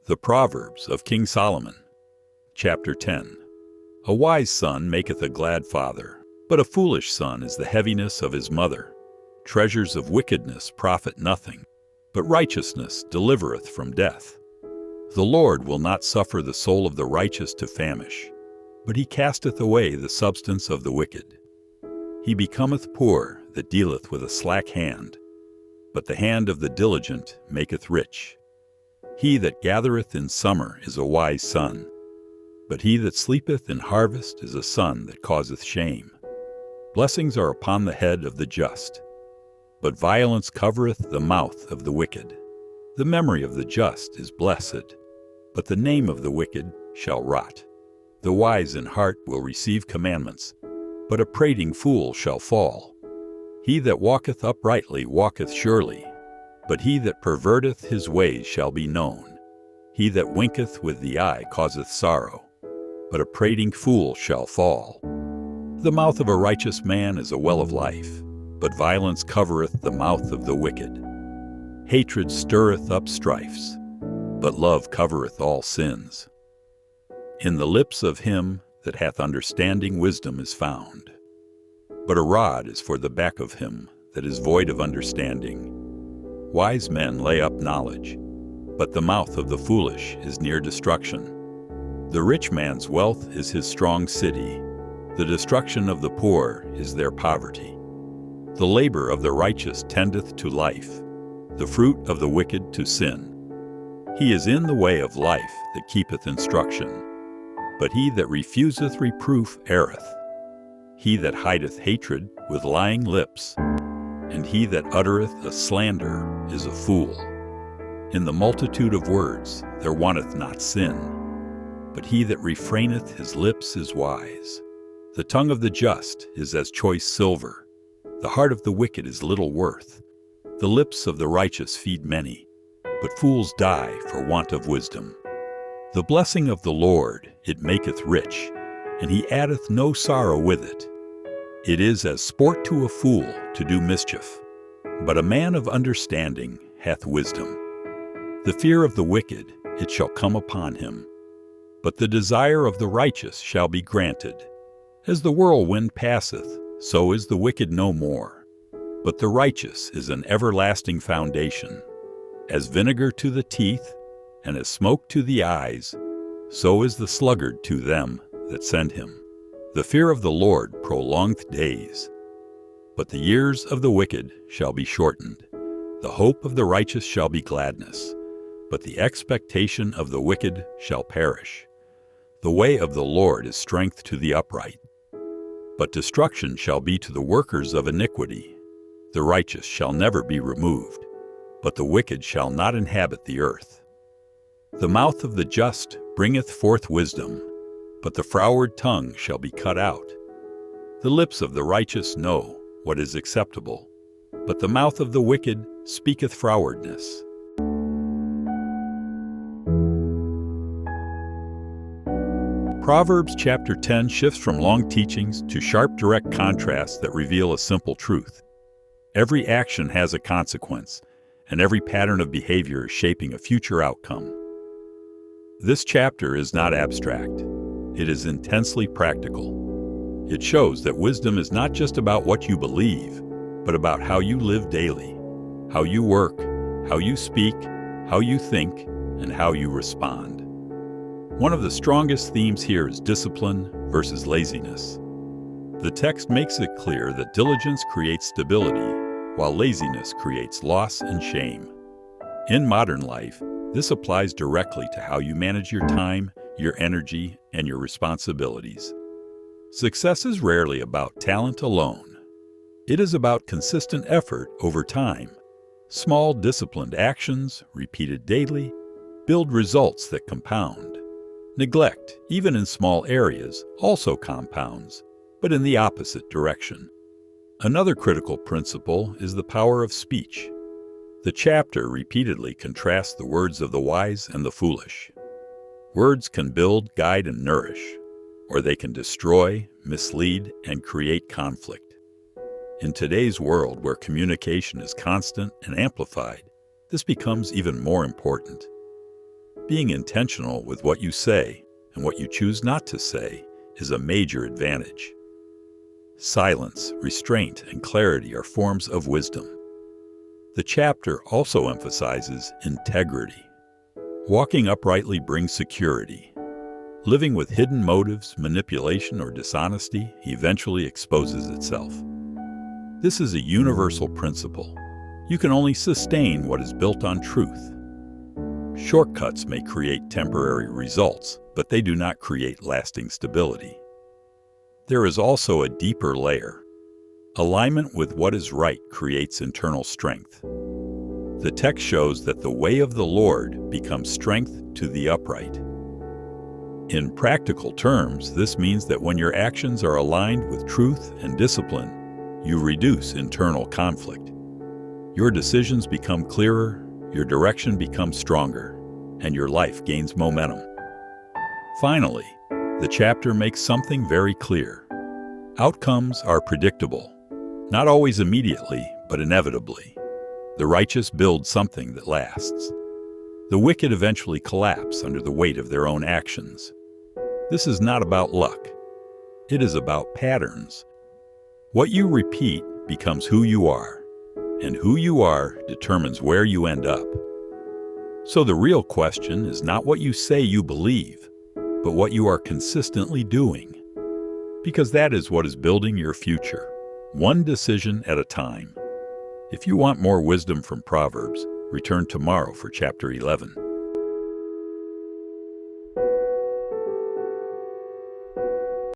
The Proverbs of King Solomon. Chapter 10. A wise son maketh a glad father, but a foolish son is the heaviness of his mother. Treasures of wickedness profit nothing, but righteousness delivereth from death. The Lord will not suffer the soul of the righteous to famish, but he casteth away the substance of the wicked. He becometh poor that dealeth with a slack hand, but the hand of the diligent maketh rich. He that gathereth in summer is a wise son, but he that sleepeth in harvest is a son that causeth shame. Blessings are upon the head of the just, but violence covereth the mouth of the wicked. The memory of the just is blessed, but the name of the wicked shall rot. The wise in heart will receive commandments, but a prating fool shall fall. He that walketh uprightly walketh surely, but he that perverteth his ways shall be known. He that winketh with the eye causeth sorrow, but a prating fool shall fall. The mouth of a righteous man is a well of life, but violence covereth the mouth of the wicked. Hatred stirreth up strifes, but love covereth all sins. In the lips of him that hath understanding wisdom is found, but a rod is for the back of him that is void of understanding. Wise men lay up knowledge, but the mouth of the foolish is near destruction. The rich man's wealth is his strong city. The destruction of the poor is their poverty. The labor of the righteous tendeth to life, the fruit of the wicked to sin. He is in the way of life that keepeth instruction, but he that refuseth reproof erreth. He that hideth hatred with lying lips, and he that uttereth a slander is a fool. In the multitude of words there wanteth not sin, but he that refraineth his lips is wise. The tongue of the just is as choice silver, the heart of the wicked is little worth. The lips of the righteous feed many, but fools die for want of wisdom. The blessing of the Lord, it maketh rich, and he addeth no sorrow with it. It is as sport to a fool to do mischief, but a man of understanding hath wisdom. The fear of the wicked, it shall come upon him, but the desire of the righteous shall be granted. As the whirlwind passeth, so is the wicked no more, but the righteous is an everlasting foundation. As vinegar to the teeth, and as smoke to the eyes, so is the sluggard to them that send him. The fear of the Lord prolongeth days, but the years of the wicked shall be shortened. The hope of the righteous shall be gladness, but the expectation of the wicked shall perish. The way of the Lord is strength to the upright, but destruction shall be to the workers of iniquity. The righteous shall never be removed, but the wicked shall not inhabit the earth. The mouth of the just bringeth forth wisdom, but the froward tongue shall be cut out. The lips of the righteous know what is acceptable, but the mouth of the wicked speaketh frowardness. Proverbs chapter 10 shifts from long teachings to sharp, direct contrasts that reveal a simple truth. Every action has a consequence, and every pattern of behavior is shaping a future outcome. This chapter is not abstract. It is intensely practical. It shows that wisdom is not just about what you believe, but about how you live daily, how you work, how you speak, how you think, and how you respond. One of the strongest themes here is discipline versus laziness. The text makes it clear that diligence creates stability, while laziness creates loss and shame. In modern life, this applies directly to how you manage your time, your energy, and your responsibilities. Success is rarely about talent alone. It is about consistent effort over time. Small, disciplined actions, repeated daily, build results that compound. Neglect, even in small areas, also compounds, but in the opposite direction. Another critical principle is the power of speech. The chapter repeatedly contrasts the words of the wise and the foolish. Words can build, guide, and nourish, or they can destroy, mislead, and create conflict. In today's world where communication is constant and amplified, this becomes even more important. Being intentional with what you say and what you choose not to say is a major advantage. Silence, restraint, and clarity are forms of wisdom. The chapter also emphasizes integrity. Walking uprightly brings security. Living with hidden motives, manipulation, or dishonesty eventually exposes itself. This is a universal principle. You can only sustain what is built on truth. Shortcuts may create temporary results, but they do not create lasting stability. There is also a deeper layer. Alignment with what is right creates internal strength. The text shows that the way of the Lord becomes strength to the upright. In practical terms, this means that when your actions are aligned with truth and discipline, you reduce internal conflict. Your decisions become clearer, your direction becomes stronger, and your life gains momentum. Finally, the chapter makes something very clear. Outcomes are predictable, not always immediately, but inevitably. The righteous build something that lasts. The wicked eventually collapse under the weight of their own actions. This is not about luck. It is about patterns. What you repeat becomes who you are, and who you are determines where you end up. So the real question is not what you say you believe, but what you are consistently doing. Because that is what is building your future, one decision at a time. If you want more wisdom from Proverbs, return tomorrow for chapter 11.